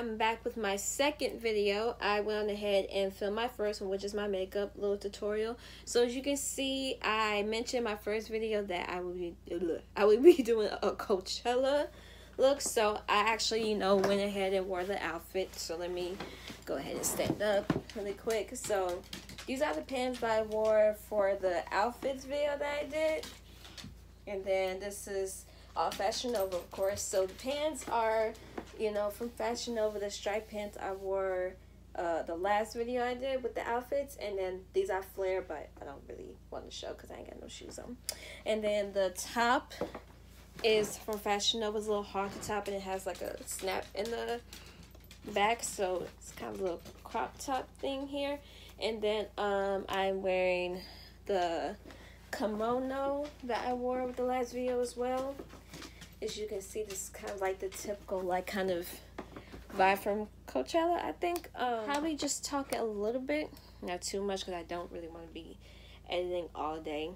I'm back with my second video. I went on ahead and filmed my first one, which is my makeup little tutorial. So as you can see, I mentioned in my first video that I would be doing a Coachella look. So I actually, went ahead and wore the outfit. So let me go ahead and stand up really quick. So these are the pants that I wore for the outfits video that I did. And then this is Fashion Nova, of course. So the pants are, from Fashion Nova. The striped pants I wore the last video I did with the outfits. And then these are flare, but I don't really want to show because I ain't got no shoes on. And then the top is from Fashion Nova. It's a little hard to top, and it has like a snap in the back. So it's kind of a little crop top thing here. And then I'm wearing the kimono that I wore with the last video as well. As you can see, this is kind of like the typical kind of vibe from Coachella, I think. Probably just talk a little bit, not too much, because I don't really want to be editing all day.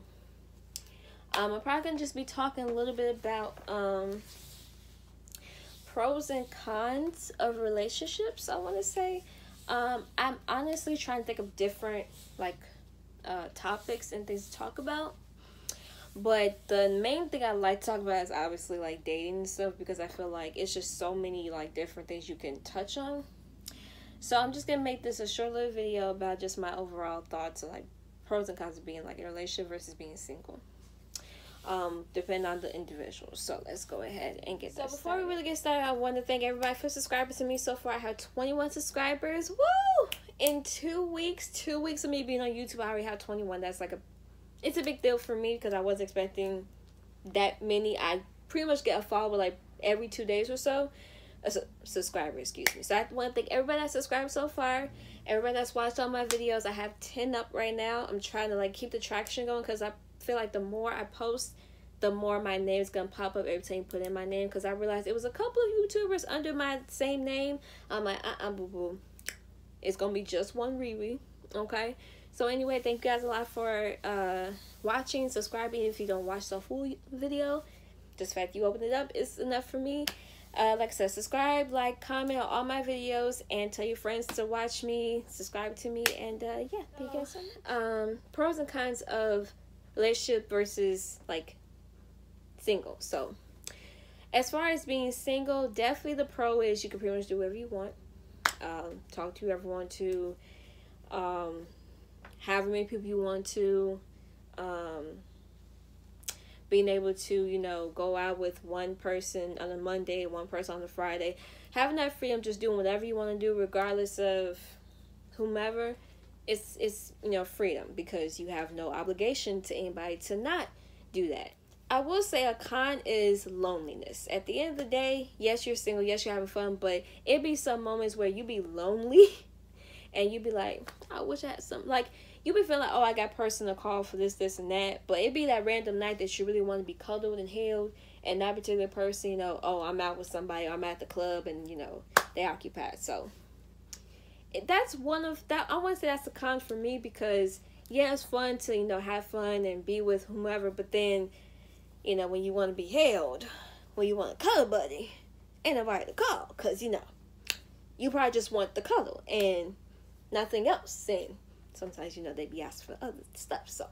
I'm probably gonna just be talking a little bit about pros and cons of relationships, I want to say. I'm honestly trying to think of different topics and things to talk about, but the main thing I like to talk about is obviously dating and stuff, because I feel like it's just so many different things you can touch on. So I'm just gonna make this a short little video about just my overall thoughts of pros and cons of being in a relationship versus being single, depending on the individual. So let's go ahead and get started. So before we really get started, I want to thank everybody for subscribing to me. So far I have 21 subscribers. Woo! In 2 weeks of me being on YouTube, I already have 21. That's it's a big deal for me, because I wasn't expecting that many. I pretty much get a follower every 2 days or so. A subscriber, excuse me. So I want to thank everybody that subscribed so far, everybody that's watched all my videos. I have 10 up right now. I'm trying to keep the traction going, because I feel like the more I post, the more my name's gonna pop up every time you put in my name, because I realized it was a couple of YouTubers under my same name. I'm like, boo boo. It's gonna be just one Riri, okay? So anyway, thank you guys a lot for watching, subscribing. If you don't watch the full video, just the fact you open it up is enough for me. Like I said, subscribe, comment on all my videos, and tell your friends to watch me, subscribe to me, and yeah, thank you guys so much. Pros and cons of relationship versus single. So as far as being single, definitely the pro is you can pretty much do whatever you want. Talk to whoever you want to, however many people you want to, being able to go out with one person on a Monday, one person on a Friday, having that freedom, just doing whatever you want to do regardless of whomever. It's freedom, because you have no obligation to anybody to not do that. I will say a con is loneliness. At the end of the day, yes, you're single, yes, you're having fun, but it be some moments where you be lonely and you be like, I wish I had something. You be feeling oh, I got person to call for this, and that. But it be that random night that you really want to be cuddled and held, and that particular person, oh, I'm out with somebody, or I'm at the club, and, they occupied. So that's one of that. I want to say that's the con for me, because, yeah, it's fun to, have fun and be with whomever, but then, when you want to be held, when you want a cuddle buddy, ain't nobody to call, because, you probably just want the cuddle and nothing else. And sometimes, they be asking for other stuff. So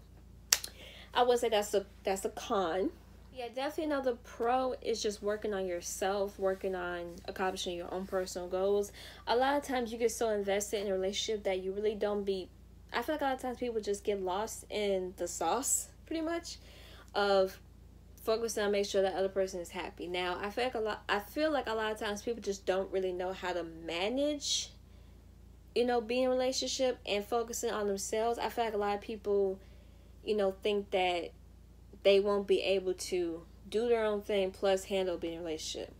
I would say that's a con. Yeah, definitely another pro is just working on yourself, working on accomplishing your own personal goals. A lot of times you get so invested in a relationship that you really don't be... I feel like a lot of times people just get lost in the sauce, pretty much, of focusing on making sure that other person is happy. Now, I feel like a lot of times people just don't really know how to manage, being in a relationship and focusing on themselves. I feel like a lot of people, think that they won't be able to do their own thing plus handle being in a relationship.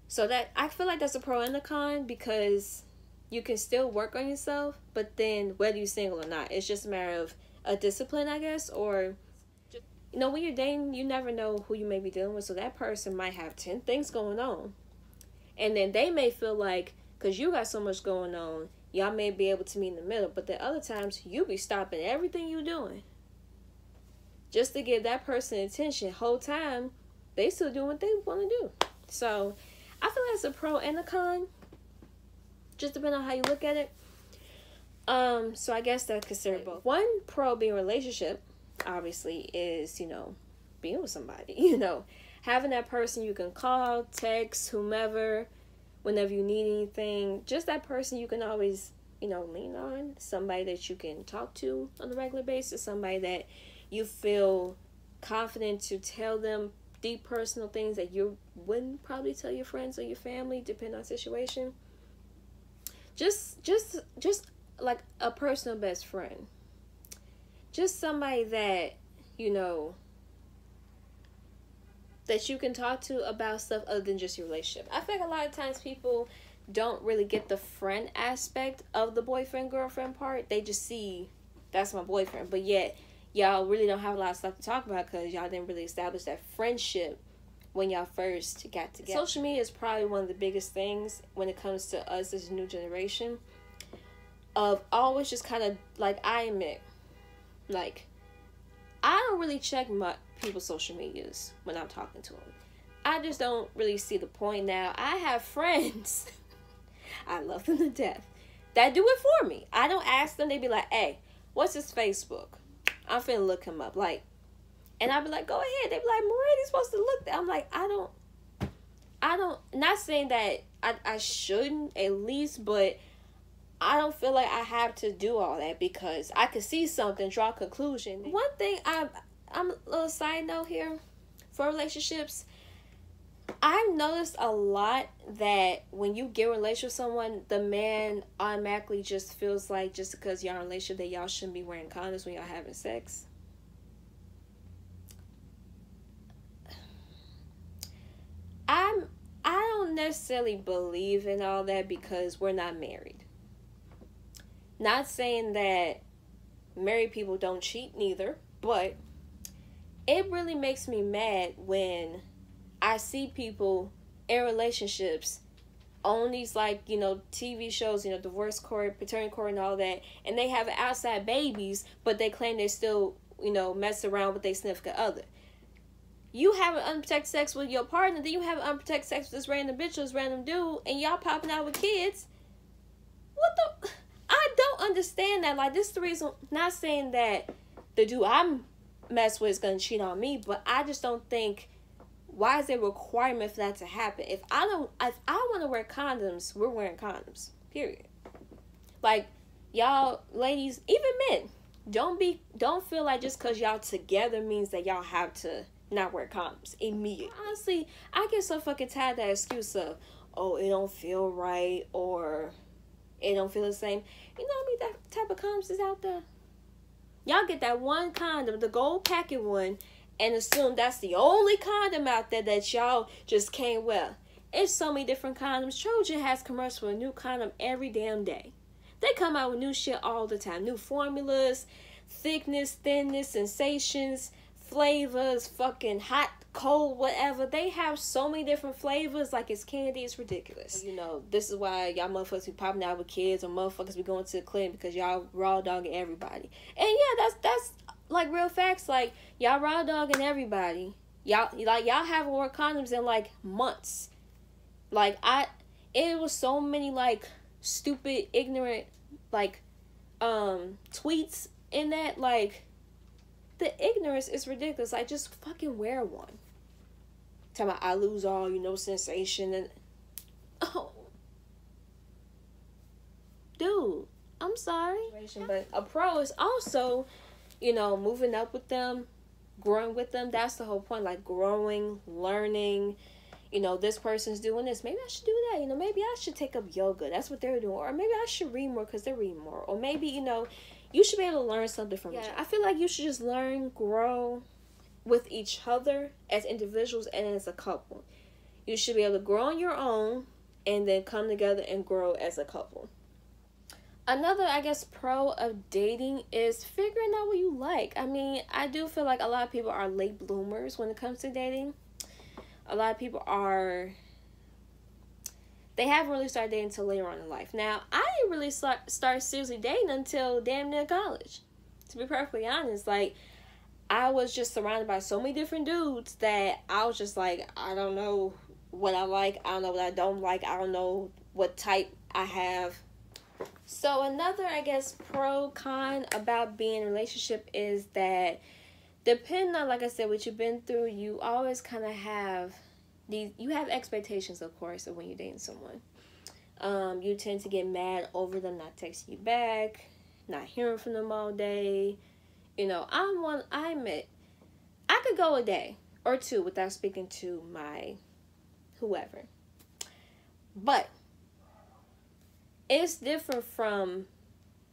So that I feel like that's a pro and a con, because you can still work on yourself, but then whether you're single or not, it's just a matter of a discipline, I guess, or when you're dating, you never know who you may be dealing with. So that person might have 10 things going on, and then they may feel like, because you got so much going on, y'all may be able to meet in the middle. But the other times, you be stopping everything you're doing just to give that person attention. Whole time, they still doing what they want to do. So I feel like it's a pro and a con. just depending on how you look at it. So I guess that's considered both. One pro being a relationship, obviously, is, being with somebody, having that person you can call, text, whomever, whenever you need anything. Just that person you can always, lean on. Somebody that you can talk to on a regular basis. Somebody that you feel confident to tell them deep personal things that you wouldn't probably tell your friends or your family, depending on the situation. Just like a personal best friend. Just somebody that, that you can talk to about stuff other than just your relationship. I think a lot of times people don't really get the friend aspect of the boyfriend-girlfriend part. They just see, that's my boyfriend. But yet, y'all really don't have a lot of stuff to talk about because y'all didn't really establish that friendship when y'all first got together. Social media is probably one of the biggest things when it comes to us as a new generation. Of always just kind of, like, I admit, like, I don't really check my people's social medias when I'm talking to them. I just don't really see the point now. I have friends, I love them to death, that do it for me. I don't ask them. They be like, hey, what's his Facebook? I'm finna look him up. Like, and I be like, go ahead. They be like, Maria's supposed to look that. I'm like, I don't, not saying that I shouldn't at least, but I don't feel like I have to do all that because I could see something, draw a conclusion. One thing, I'm a little side note here for relationships. I've noticed a lot that when you get in a relationship with someone, the man automatically just feels like just because y'all in a relationship that y'all shouldn't be wearing condoms when y'all having sex. I don't necessarily believe in all that because we're not married. Not saying that married people don't cheat neither, but it really makes me mad when I see people in relationships on these, like, TV shows, divorce court, paternity court and all that, and they have outside babies, but they claim they still, mess around with their significant other. You having unprotected sex with your partner, then you have unprotected sex with this random bitch or this random dude, and y'all popping out with kids. What the... I don't understand that. Like, this is the reason, not saying that the dude I'm messed with is going to cheat on me, but I just don't think, why is there a requirement for that to happen? If I want to wear condoms, we're wearing condoms, period. Like, y'all ladies, even men, don't feel like just because y'all together means that y'all have to not wear condoms immediately. Honestly, I get so fucking tired of that excuse of, oh, it don't feel right, or it don't feel the same. You know what I mean? That type of condoms is out there. Y'all get that one condom, the gold packet one, and assume that's the only condom out there that y'all just can't wear. It's so many different condoms. Trojan has commercials for a new condom every damn day. They come out with new shit all the time. New formulas, thickness, thinness, sensations, flavors, fucking hot, cold, whatever. They have so many different flavors, like it's candy. It's ridiculous. This is why y'all motherfuckers be popping out with kids, or motherfuckers be going to the clinic because y'all raw dogging everybody. And yeah, that's like real facts. Like, y'all raw dogging everybody. Y'all haven't worn condoms in like months. Like, it was so many like stupid, ignorant like tweets in that. Like, the ignorance is ridiculous. Like, just fucking wear one. Talking about I lose all, sensation and oh, dude, I'm sorry. But a pro is also, moving up with them, growing with them. That's the whole point. Like, growing, learning. This person's doing this. Maybe I should do that. Maybe I should take up yoga. That's what they're doing. Or maybe I should read more because they're reading more. Or maybe, you should be able to learn something from each other. I feel like you should just learn, grow with each other as individuals and as a couple. You should be able to grow on your own and then come together and grow as a couple. Another, I guess, pro of dating is figuring out what you like. I mean, I do feel like a lot of people are late bloomers when it comes to dating. A lot of people they haven't really started dating until later on in life. Now, I didn't really start seriously dating until damn near college. To be perfectly honest, like, I was just surrounded by so many different dudes that I was just like, I don't know what I like. I don't know what I don't like. I don't know what type I have. So another, I guess, pro con about being in a relationship is that depending on, like I said, what you've been through, you always kind of have you have expectations, of course, of when you're dating someone. You tend to get mad over them not texting you back, not hearing from them all day. I admit, I could go a day or two without speaking to my whoever. But it's different from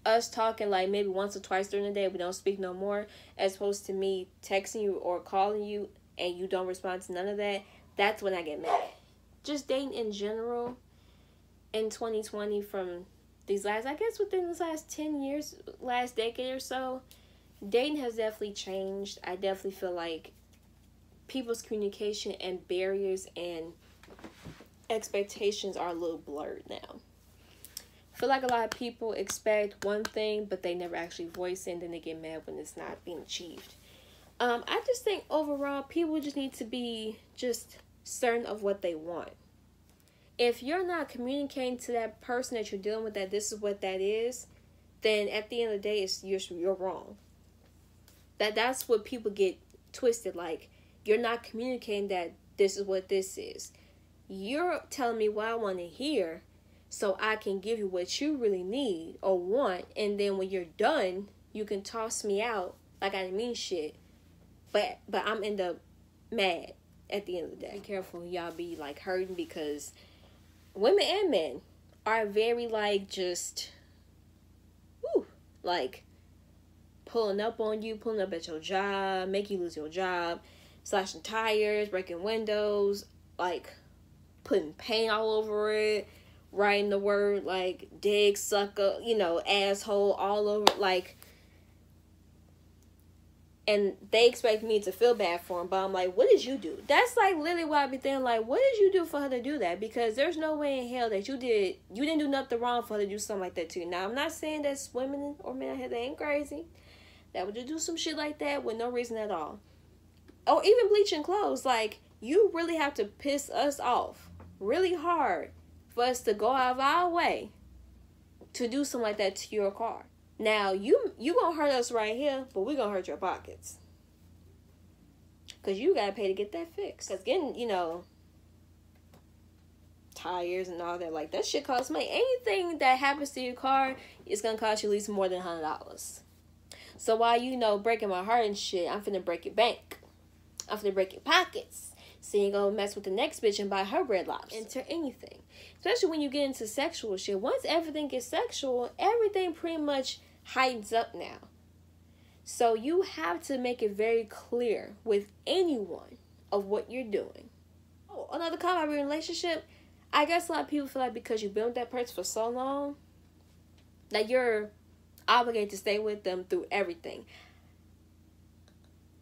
us talking like maybe once or twice during the day, we don't speak no more, as opposed to me texting you or calling you and you don't respond to none of that. That's when I get mad. Just dating in general in 2020, from these last, I guess within this last 10 years, last decade or so, dating has definitely changed. I definitely feel like people's communication and barriers and expectations are a little blurred now. I feel like a lot of people expect one thing, but they never actually voice it, and then they get mad when it's not being achieved. I just think overall, people just need to be just certain of what they want. If you're not communicating to that person that you're dealing with that this is what that is, then at the end of the day, you're wrong. That's what people get twisted. Like, you're not communicating that this is what this is. You're telling me what I want to hear so I can give you what you really need or want. And then when you're done, you can toss me out like I didn't mean shit. But I'm end up mad at the end of the day. Be careful y'all be like hurting, because women and men are very like just like pulling up on you, pulling up at your job, make you lose your job, slashing tires, breaking windows, like putting paint all over it, writing the word like dig, sucker, asshole all over, like, and they expect me to feel bad for him, but I'm like, what did you do? That's like literally what I be thinking, like, what did you do for her to do that? Because there's no way in hell that you didn't do nothing wrong for her to do something like that to you. Now, I'm not saying that women or men out here, they ain't crazy, that would just do some shit like that with no reason at all. Or even bleaching clothes. Like, you really have to piss us off really hard for us to go out of our way to do something like that to your car. Now, you gonna hurt us right here, but we gonna hurt your pockets. Because you gotta pay to get that fixed. Because getting, tires and all that, like, that shit costs money. Anything that happens to your car is gonna cost you at least more than $100. So while, breaking my heart and shit, I'm finna break your bank. I'm finna break your pockets. So you go mess with the next bitch and buy her Red Lobster. Into anything. Especially when you get into sexual shit. Once everything gets sexual, everything pretty much heightens up now. So you have to make it very clear with anyone of what you're doing. Oh, another comment about your relationship. I guess a lot of people feel like because you've been with that person for so long, that you're obligated to stay with them through everything.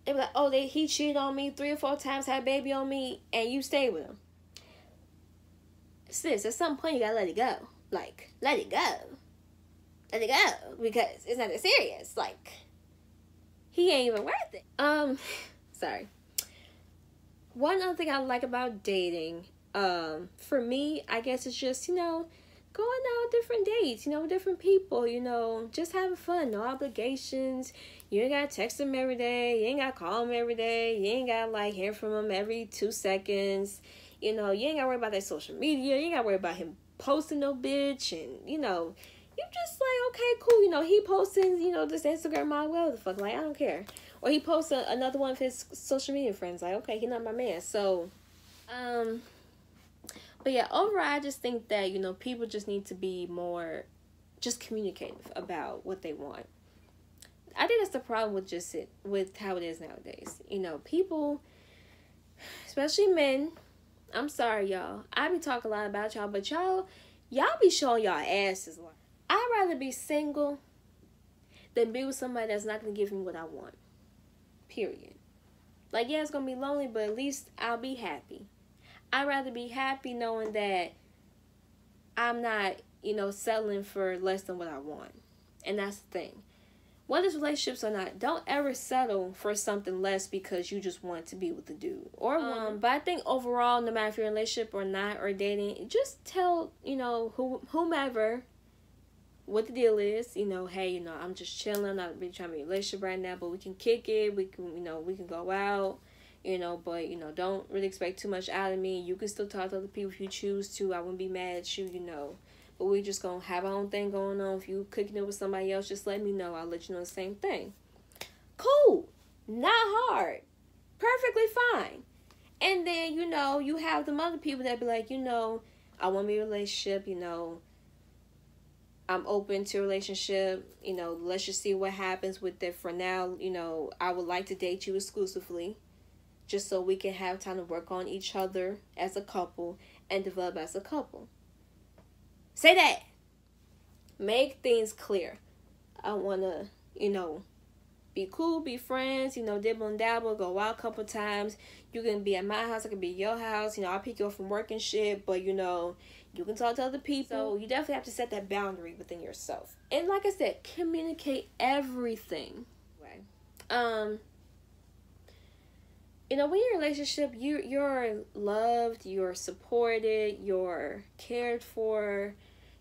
They be like, oh, he cheated on me 3 or 4 times, had a baby on me, and you stay with him. Sis, at some point you gotta let it go. Like, let it go. Let it go. Because it's not that serious. Like, he ain't even worth it. Sorry. One other thing I like about dating, for me, I guess it's just, going out different dates, different people, just having fun, no obligations. You ain't gotta text them every day, you ain't gotta call them every day, you ain't gotta hear from them every 2 seconds, you ain't gotta worry about that social media, you ain't gotta worry about him posting no bitch, and you just like, okay, cool, he posting, this Instagram model, whatever the fuck, like, I don't care. Or he posts another one of his social media friends, like, okay, he not my man. So, but yeah, overall, I just think that, people just need to be more just communicative about what they want. I think that's the problem with how it is nowadays. People, especially men, I'm sorry, y'all. I be talking a lot about y'all, but y'all be showing y'all asses. I'd rather be single than be with somebody that's not going to give me what I want. Period. Like, yeah, it's going to be lonely, but at least I'll be happy. I'd rather be happy knowing that I'm not, settling for less than what I want. And that's the thing. whether it's relationships or not, don't ever settle for something less because you just want to be with the dude or woman. But I think overall, no matter if you're in a relationship or not, or dating, just tell, you know, whomever what the deal is. You know, hey, you know, I'm just chilling. I'm not really trying to be in a relationship right now, but we can kick it. We can, you know, we can go out, you know, but, you know, don't really expect too much out of me. You can still talk to other people if you choose to. I wouldn't be mad at you, you know. But we just gonna have our own thing going on. If you cooking it with somebody else, just let me know. I'll let you know the same thing. Cool. Not hard. Perfectly fine. And then, you know, you have them other people that be like, you know, I want to be in a relationship, you know, I'm open to a relationship, you know, let's just see what happens with it. For now, you know, I would like to date you exclusively, just so we can have time to work on each other as a couple and develop as a couple. Say that. Make things clear. I want to, you know, be cool, be friends, you know, dibble and dabble, go out a couple times. You can be at my house, I can be at your house. You know, I'll pick you up from work and shit, but, you know, you can talk to other people. So you definitely have to set that boundary within yourself. And like I said, communicate everything. You know, when you're in a relationship, you're loved, you're supported, you're cared for.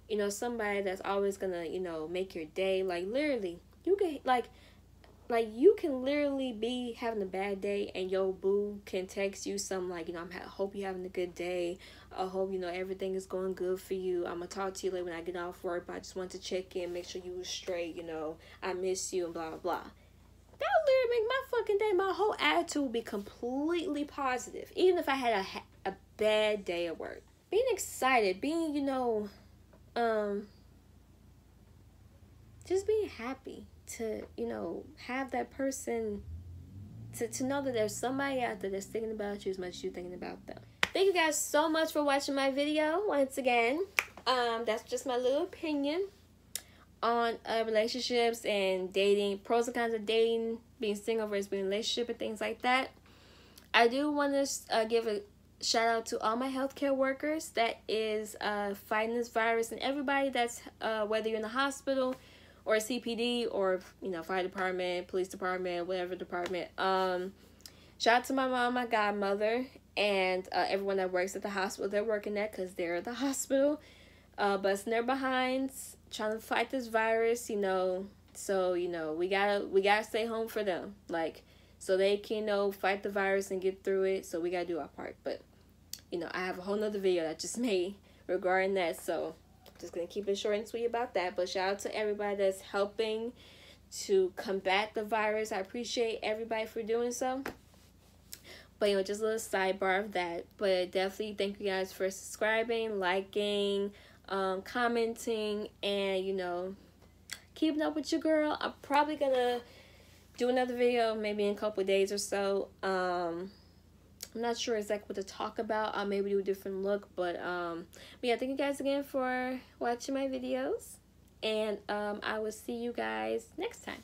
You know, somebody that's always gonna, you know, make your day. Like, literally, you can, like you can literally be having a bad day and your boo can text you something like, you know, I hope you're having a good day. I hope, you know, everything is going good for you. I'm gonna talk to you later when I get off work, but I just want to check in, make sure you were straight, you know, I miss you and blah, blah, blah. That would literally make my fucking day, my whole attitude would be completely positive. Even if I had a bad day at work. Being excited, being, you know, just being happy to, you know, have that person, to know that there's somebody out there that's thinking about you as much as you're thinking about them. Thank you guys so much for watching my video once again. That's just my little opinion on relationships and dating, pros and cons of dating, being single versus being in a relationship and things like that. I do want to give a shout out to all my healthcare workers that is fighting this virus, and everybody that's whether you're in the hospital or a CPD or, you know, fire department, police department, whatever department. Shout out to my mom, my godmother, and everyone that works at the hospital they're working at, because they're at the hospital, busting their behinds, trying to fight this virus, you know. So, you know, we gotta stay home for them, like, so they can, you know, fight the virus and get through it. So we gotta do our part. But, you know, I have a whole nother video that I just made regarding that, so just gonna keep it short and sweet about that. But shout out to everybody that's helping to combat the virus. I appreciate everybody for doing so. But, you know, just a little sidebar of that. But definitely thank you guys for subscribing, liking, commenting, and, you know, keeping up with your girl. I'm probably gonna do another video maybe in a couple of days or so. I'm not sure exactly what to talk about. I'll maybe do a different look, but yeah, thank you guys again for watching my videos, and I will see you guys next time.